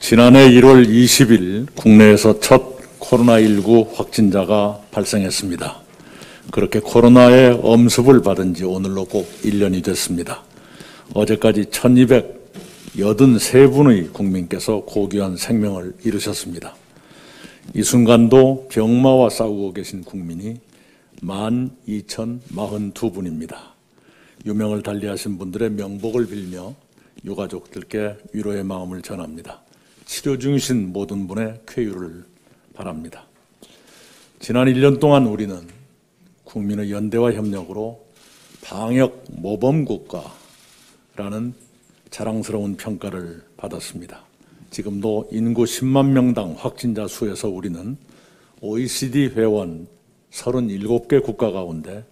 지난해 1월 20일 국내에서 첫 코로나19 확진자가 발생했습니다. 그렇게 코로나의 엄습을 받은 지 오늘로 꼭 1년이 됐습니다. 어제까지 1283분의 국민께서 고귀한 생명을 잃으셨습니다. 이 순간도 병마와 싸우고 계신 국민이 12,042분입니다. 유명을 달리하신 분들의 명복을 빌며 유가족들께 위로의 마음을 전합니다. 치료 중이신 모든 분의 쾌유를 바랍니다. 지난 1년 동안 우리는 국민의 연대와 협력으로 방역 모범국가라는 자랑스러운 평가를 받았습니다. 지금도 인구 10만 명당 확진자 수에서 우리는 OECD 회원 37개 국가 가운데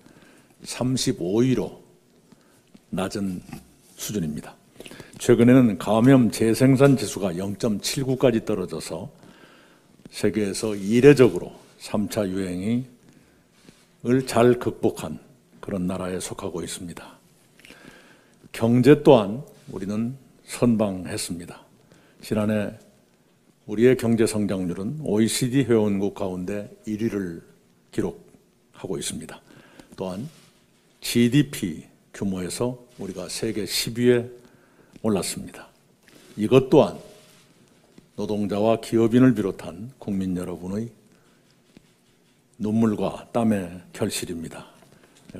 35위로 낮은 수준입니다. 최근에는 감염 재생산 지수가 0.79까지 떨어져서 세계에서 이례적으로 3차 유행을 잘 극복한 그런 나라에 속하고 있습니다. 경제 또한 우리는 선방했습니다. 지난해 우리의 경제 성장률은 OECD 회원국 가운데 1위를 기록하고 있습니다. 또한 GDP 규모에서 우리가 세계 10위에 올랐습니다. 이것 또한 노동자와 기업인을 비롯한 국민 여러분의 눈물과 땀의 결실입니다.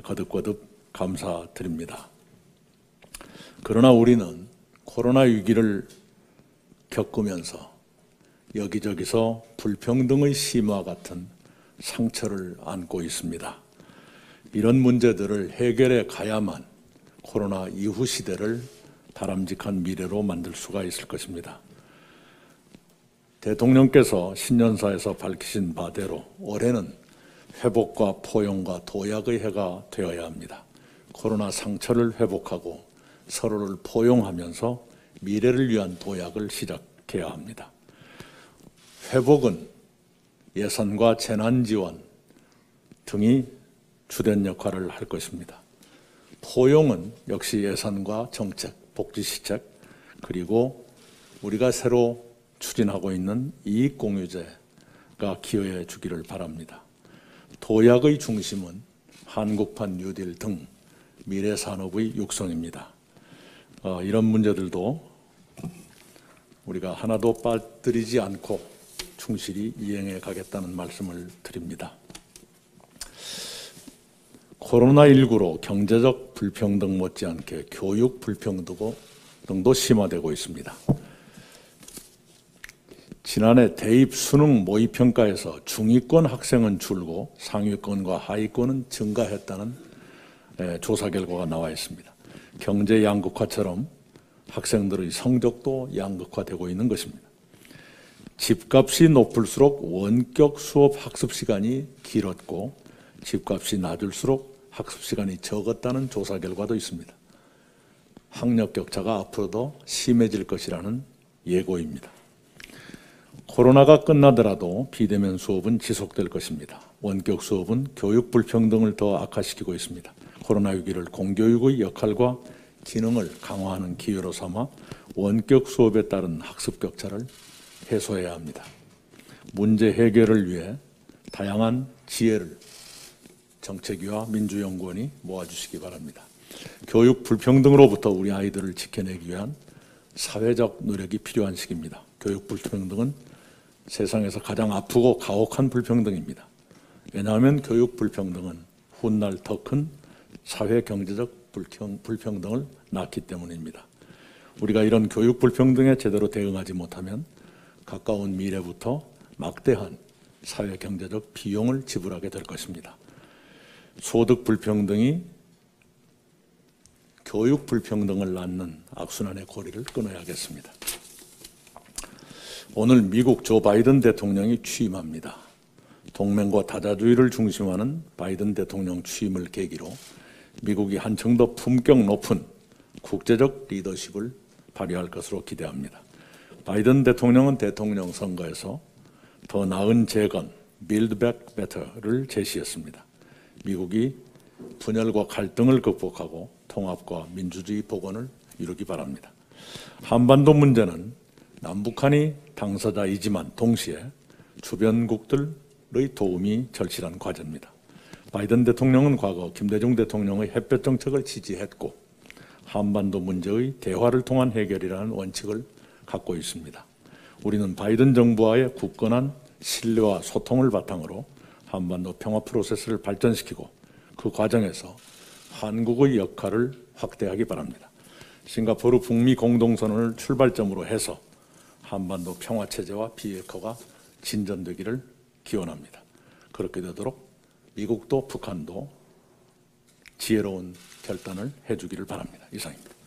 거듭거듭 감사드립니다. 그러나 우리는 코로나 위기를 겪으면서 여기저기서 불평등의 심화 같은 상처를 안고 있습니다. 이런 문제들을 해결해 가야만 코로나 이후 시대를 바람직한 미래로 만들 수가 있을 것입니다. 대통령께서 신년사에서 밝히신 바대로 올해는 회복과 포용과 도약의 해가 되어야 합니다. 코로나 상처를 회복하고 서로를 포용하면서 미래를 위한 도약을 시작해야 합니다. 회복은 예산과 재난지원 등이 주된 역할을 할 것입니다. 포용은 역시 예산과 정책, 복지시책, 그리고 우리가 새로 추진하고 있는 이익공유제가 기여해 주기를 바랍니다. 도약의 중심은 한국판 뉴딜 등 미래산업의 육성입니다. 이런 문제들도 우리가 하나도 빠뜨리지 않고 충실히 이행해 가겠다는 말씀을 드립니다. 코로나19로 경제적 불평등 못지않게 교육 불평등도 심화되고 있습니다. 지난해 대입 수능 모의평가에서 중위권 학생은 줄고 상위권과 하위권은 증가했다는 조사 결과가 나와 있습니다. 경제 양극화처럼 학생들의 성적도 양극화되고 있는 것입니다. 집값이 높을수록 원격 수업 학습 시간이 길었고 집값이 낮을수록 학습 시간이 적었다는 조사 결과도 있습니다. 학력 격차가 앞으로도 심해질 것이라는 예고입니다. 코로나가 끝나더라도 비대면 수업은 지속될 것입니다. 원격 수업은 교육 불평등을 더 악화시키고 있습니다. 코로나 위기를 공교육의 역할과 기능을 강화하는 기회로 삼아 원격 수업에 따른 학습 격차를 해소해야 합니다. 문제 해결을 위해 다양한 지혜를 정책위와 민주연구원이 모아주시기 바랍니다. 교육 불평등으로부터 우리 아이들을 지켜내기 위한 사회적 노력이 필요한 시기입니다. 교육 불평등은 세상에서 가장 아프고 가혹한 불평등입니다. 왜냐하면 교육 불평등은 훗날 더 큰 사회 경제적 불평등을 낳기 때문입니다. 우리가 이런 교육 불평등에 제대로 대응하지 못하면 가까운 미래부터 막대한 사회 경제적 비용을 지불하게 될 것입니다. 소득 불평등이 교육 불평등을 낳는 악순환의 고리를 끊어야겠습니다. 오늘 미국 조 바이든 대통령이 취임합니다. 동맹과 다자주의를 중심하는 바이든 대통령 취임을 계기로 미국이 한층 더 품격 높은 국제적 리더십을 발휘할 것으로 기대합니다. 바이든 대통령은 대통령 선거에서 더 나은 재건, Build Back Better를 제시했습니다. 미국이 분열과 갈등을 극복하고 통합과 민주주의 복원을 이루기 바랍니다. 한반도 문제는 남북한이 당사자이지만 동시에 주변국들의 도움이 절실한 과제입니다. 바이든 대통령은 과거 김대중 대통령의 햇볕 정책을 지지했고 한반도 문제의 대화를 통한 해결이라는 원칙을 갖고 있습니다. 우리는 바이든 정부와의 굳건한 신뢰와 소통을 바탕으로 한반도 평화 프로세스를 발전시키고 그 과정에서 한국의 역할을 확대하기 바랍니다. 싱가포르 북미 공동선언을 출발점으로 해서 한반도 평화체제와 비핵화가 진전되기를 기원합니다. 그렇게 되도록 미국도 북한도 지혜로운 결단을 해주기를 바랍니다. 이상입니다.